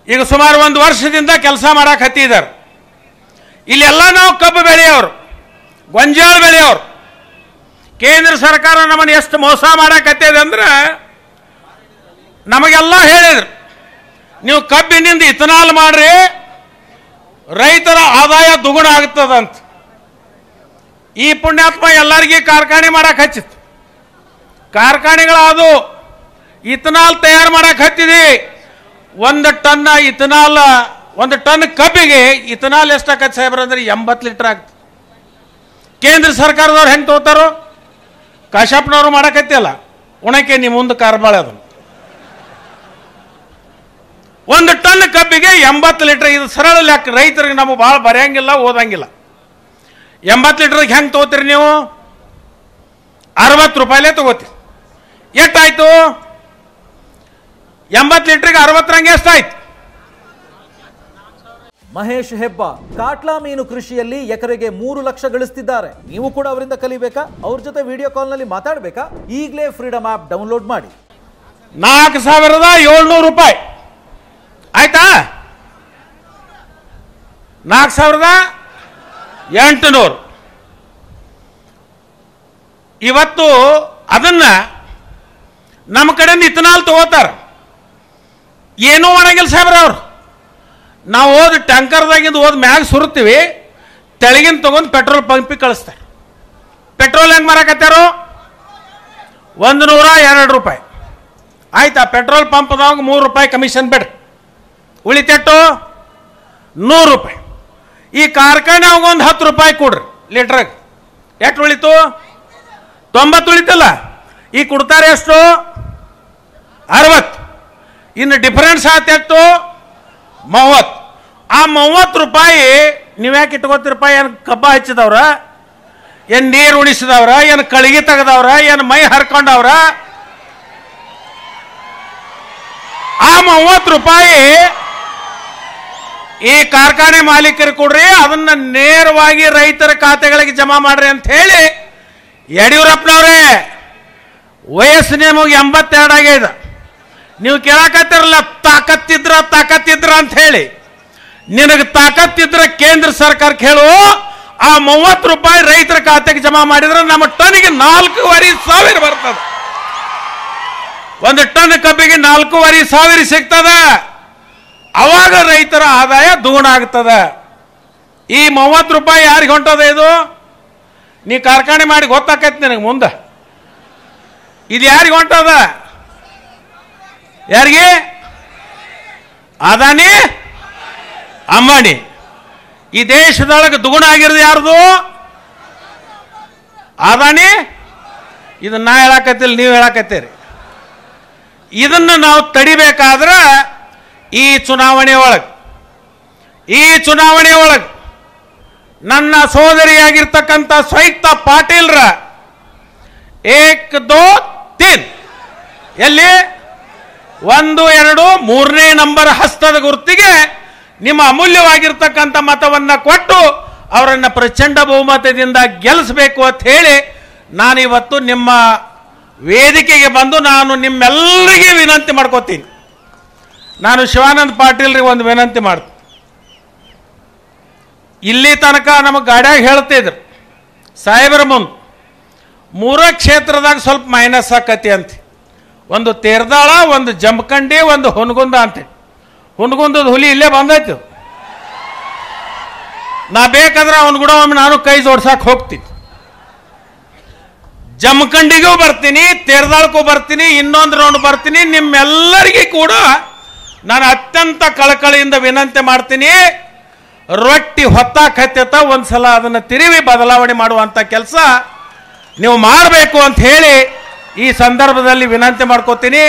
ಈಗ ಸುಮಾರು 1 ವರ್ಷದಿಂದ ಕೆಲಸ ಮಾಡಕ್ಕೆ ಹತ್ತಿದ್ದಾರೆ. ಇಲ್ಲೆಲ್ಲ ನಾವು ಕಬ್ಬು ಬೆಳೆಯೋರು, ಗೊಂಜಾಳ ಬೆಳೆಯೋರು. ಕೇಂದ್ರ ಸರ್ಕಾರ ನಮ್ಮನ್ನು ಎಷ್ಟು ಮೋಸ ಮಾಡಕತ್ತಿದೆ ಅಂದ್ರೆ ನಮಗೆಲ್ಲ ಹೇಳಿದ್ರು, ನೀವು ಕಬ್ಬಿನಿಂದ ಇಥನಾಲ್ ಮಾಡ್ರಿ, ರೈತರ ಆದಾಯ ದುಗುಣ ಆಗ್ತದಂತ. ಈ ಪುಣ್ಯಾತ್ಮ ಎಲ್ಲರಿಗೂ ಕಾರ್ಖಾನೆ ಮಾಡಕ್ಕೆ ಹಚ್ಚಿತ್ತು. ಕಾರ್ಖಾನೆಗಳಾದು ಇಥನಾಲ್ ತಯಾರು ಮಾಡಕ್ಕೆ ಹತ್ತಿದೆ. 1 ಟನ್ ಇಥನಾಲ್, 1 ಟನ್ ಕಬ್ಬಿಗೆ ಇಥನಾಲ್ ಎಷ್ಟಾಗತ್ತೆ ಸಾಹೇಬ್ರ ಅಂದ್ರೆ 80 ಲೀಟರ್ ಆಗ್ತದೆ. ಕೇಂದ್ರ ಸರ್ಕಾರದವ್ರು ಹೆಂಗೆ ತಗೋತಾರೋ, ಕಾಶಪ್ಪನವರು ಮಾಡಕತ್ತಿಲ್ಲ, ಉಣಕ್ಕೆ ನಿಮ್ಮ ಮುಂದೆ ಕಾರ್ಬಾಳೆ ಅದು. 1 ಟನ್ ಕಬ್ಬಿಗೆ 80 ಲೀಟರ್. ಇದು ಸರಳ ಲೆಕ್ಕ, ರೈತರಿಗೆ ನಮಗೆ ಭಾಳ ಬರೆಯಂಗಿಲ್ಲ, ಓದಂಗಿಲ್ಲ. 80 ಲೀಟರ್ಗೆ ಹೆಂಗೆ ತಗೋತೀರಿ ನೀವು? 60 ರೂಪಾಯಿಲೇ ತಗೋತೀರಿ. ಎಷ್ಟಾಯ್ತು? 80 ಲೀಟರ್ಗೆ 60 ರಂಗೆ ಎಷ್ಟಾಯ್ತು? ಮಹೇಶ್ ಹೆಬ್ಬ ಕಾಟ್ಲಾ ಮೀನು ಕೃಷಿಯಲ್ಲಿ ಎಕರೆಗೆ 3 ಲಕ್ಷ ಗಳಿಸ್ತಿದ್ದಾರೆ. ನೀವು ಕೂಡ ಅವರಿಂದ ಕಲಿಬೇಕಾ? ಅವ್ರ ಜೊತೆ ವಿಡಿಯೋ ಕಾಲ್ನಲ್ಲಿ ಮಾತಾಡಬೇಕಾ? ಈಗಲೇ ಫ್ರೀಡಮ್ ಆಪ್ ಡೌನ್ಲೋಡ್ ಮಾಡಿ. 4700 ರೂಪಾಯಿ ಆಯ್ತಾ? 4800. ಇವತ್ತು ಅದನ್ನ ನಮ್ಮ ಕಡೆಯಿಂದ ಇಥನಾಲ್ ತಗೋತಾರ. ಏನೂ ಮಾಡಂಗಿಲ್ಲ ಸಾಹೇಬ್ರ ಅವ್ರು. ನಾವು ಹೋದ್ ಟ್ಯಾಂಕರ್ದಾಗಿಂದ ಹೋದ್ ಮ್ಯಾಗ ಸುರುತ್ತೀವಿ, ತೆಳಗಿನ ತಗೊಂಡು ಪೆಟ್ರೋಲ್ ಪಂಪಿಗೆ ಕಳಿಸ್ತಾರೆ. ಪೆಟ್ರೋಲ್ ಹೆಂಗೆ ಮಾರಕತ್ತಾರೋ? 102 ರೂಪಾಯಿ ಆಯ್ತಾ? ಪೆಟ್ರೋಲ್ ಪಂಪ್ದಾಗ 3 ರೂಪಾಯಿ ಕಮಿಷನ್ ಬಿಡ್ರಿ, ಉಳಿತೆಟ್ಟು 100 ರೂಪಾಯಿ. ಈ ಕಾರ್ಖಾನೆ ಒಂದು 10 ರೂಪಾಯಿ ಕೊಡ್ರಿ ಲೀಟ್ರಾಗ, ಎಷ್ಟು ಉಳಿತು? 90 ಉಳಿತಲ್ಲ. ಈ ಕೊಡ್ತಾರೆ ಎಷ್ಟು? 60. ಇನ್ನು ಡಿಫರೆನ್ಸ್ ಆಯ್ತು 30. ಆ 30 ರೂಪಾಯಿ ನೀವ್ಯಾಕೆ ಇಟ್ಕೋತಿರಪ್ಪ? ಏನು ಕಬ್ಬ ಹಚ್ಚಿದವ್ರ, ಏನು ನೀರು ಉಣಿಸಿದವ್ರ, ಏನು ಕಳಿಗೆ ತೆಗೆದವ್ರ, ಏನು ಮೈ ಹರ್ಕೊಂಡವ್ರ? ಆ 30 ರೂಪಾಯಿ ಈ ಕಾರ್ಖಾನೆ ಮಾಲೀಕರು ಕೊಡ್ರಿ, ಅದನ್ನ ನೇರವಾಗಿ ರೈತರ ಖಾತೆಗಳಿಗೆ ಜಮಾ ಮಾಡ್ರಿ ಅಂತ ಹೇಳಿ ಯಡಿಯೂರಪ್ಪನವರೇ, ವಯಸ್ಸು ನಿಮಗೆ 82 ಆಗ್ಯದ. ನೀವು ಕೇಳಕತ್ತಿರಲ್ಲ ತಾಕತ್ತಿದ್ರ ಅಂತ ಹೇಳಿ. ನಿನಗೆ ತಾಕತ್ತಿದ್ರೆ ಕೇಂದ್ರ ಸರ್ಕಾರಕ್ಕೆ ಹೇಳು, ಆ 30 ರೂಪಾಯಿ ರೈತರ ಖಾತೆಗೆ ಜಮಾ ಮಾಡಿದ್ರೆ ನಮ್ಮ ಟನ್ನಿಗೆ 4500 ಬರ್ತದೆ. 1 ಟನ್ ಕಬ್ಬಿಗೆ 4500 ಸಿಗ್ತದೆ. ಅವಾಗ ರೈತರ ಆದಾಯ ದುಗುಣ ಆಗ್ತದೆ. ಈ 30 ರೂಪಾಯಿ ಯಾರಿಗೆ ಹೊಂಟದ? ಇದು ನೀ ಕಾರ್ಖಾನೆ ಮಾಡಿ ಗೊತ್ತಾಕೈತಿ ನಿನಗೆ ಮುಂದೆ. ಇದು ಯಾರಿಗೆ ಹೊಂಟದ? ಯಾರಿಗೆ? ಅದಾನಿ, ಅಂಬಾನಿ. ಈ ದೇಶದೊಳಗೆ ದುಗುಣ ಆಗಿರೋದು ಯಾರ್ದು? ಅದಾನಿ. ಇದನ್ನ ನಾ ಹೇಳಕತ್ತಿಲ್ಲ, ನೀವು ಹೇಳಕತ್ತೀರಿ. ಇದನ್ನ ನಾವು ತಡಿಬೇಕಾದ್ರೆ ಈ ಚುನಾವಣೆ ಒಳಗೆ ನನ್ನ ಸೋದರಿಯಾಗಿರ್ತಕ್ಕಂಥ ಶ್ವೇತಾ ಪಾಟೀಲ್ರ 1 2 3 ಎಲ್ಲಿ 1 2 3ನೇ ನಂಬರ್ ಹಸ್ತದ ಗುರುತಿಗೆ ನಿಮ್ಮ ಅಮೂಲ್ಯವಾಗಿರ್ತಕ್ಕಂಥ ಮತವನ್ನು ಕೊಟ್ಟು ಅವರನ್ನು ಪ್ರಚಂಡ ಬಹುಮತದಿಂದ ಗೆಲ್ಲಿಸಬೇಕು ಅಂತ ಹೇಳಿ ನಾನಿವತ್ತು ನಿಮ್ಮ ವೇದಿಕೆಗೆ ಬಂದು ನಾನು ನಿಮ್ಮೆಲ್ಲರಿಗೆ ವಿನಂತಿ ಮಾಡ್ಕೋತೀನಿ. ನಾನು ಶಿವಾನಂದ ಪಾಟೀಲ್ರಿಗೆ ಒಂದು ವಿನಂತಿ ಮಾಡ್ತೀನಿ. ಇಲ್ಲಿ ತನಕ ನಮಗೆ ಗಾಡಿಯಾಗ ಹೇಳ್ತಿದ್ರು ಸಾಹೇಬರ ಮುಂದೆ 3 ಕ್ಷೇತ್ರದಾಗ ಸ್ವಲ್ಪ ಮೈನಸ್ ಆಕತಿ ಅಂತ. ಒಂದು ತೇರ್ದಾಳ, ಒಂದು ಜಂಬಕಂಡಿ, ಒಂದು ಹುನಗುಂದ ಅಂತ. ಹುನಗುಂದದ ಹುಲಿ ಇಲ್ಲೇ ಬಂದೈತು. ನಾ ಬೇಕಾದ್ರೆ ಅವನು ಕೂಡ ಒಮ್ಮೆ ನಾನು ಕೈ ಜೋಡ್ಸಕ್ಕೆ ಹೋಗ್ತೀನಿ. ಜಮಖಂಡಿಗೂ ಬರ್ತೀನಿ, ತೇರ್ದಾಳಕ್ಕೂ ಬರ್ತೀನಿ, ಇನ್ನೊಂದು ರೌಂಡ್ ಬರ್ತೀನಿ. ನಿಮ್ಮೆಲ್ಲರಿಗೂ ಕೂಡ ನಾನು ಅತ್ಯಂತ ಕಳಕಳಿಯಿಂದ ವಿನಂತಿ ಮಾಡ್ತೀನಿ, ರೊಟ್ಟಿ ಹೊತ್ತಾಕತ್ಯತ ಒಂದ್ಸಲ ಅದನ್ನು ತಿರುವಿ ಬದಲಾವಣೆ ಮಾಡುವಂಥ ಕೆಲಸ ನೀವು ಮಾಡಬೇಕು ಅಂತ ಹೇಳಿ ಈ ಸಂದರ್ಭದಲ್ಲಿ ವಿನಂತಿ ಮಾಡ್ಕೋತೀನಿ.